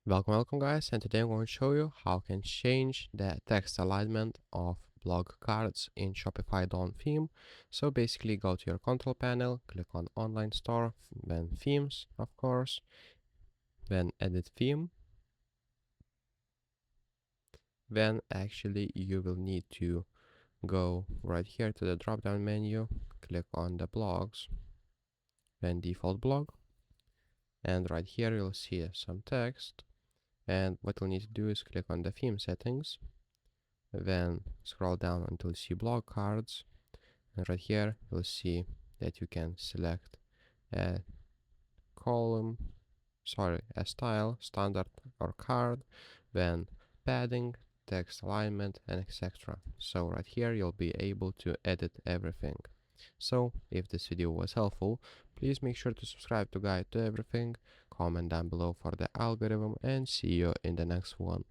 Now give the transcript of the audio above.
Welcome guys, and today I'm going to show you how you can change the text alignment of blog cards in Shopify Dawn Theme. So basically go to your control panel, click on online store, then themes of course, then edit theme. Then actually you will need to go right here to the drop down menu, click on the blogs, then default blog, and right here you'll see some text. And what you'll need to do is click on the theme settings, then scroll down until you see blog cards, and right here you'll see that you can select a a style, standard or card, then padding, text alignment, and etc. So right here you'll be able to edit everything. So if this video was helpful, please make sure to subscribe to Guide to Everything, comment down below for the algorithm, and see you in the next one.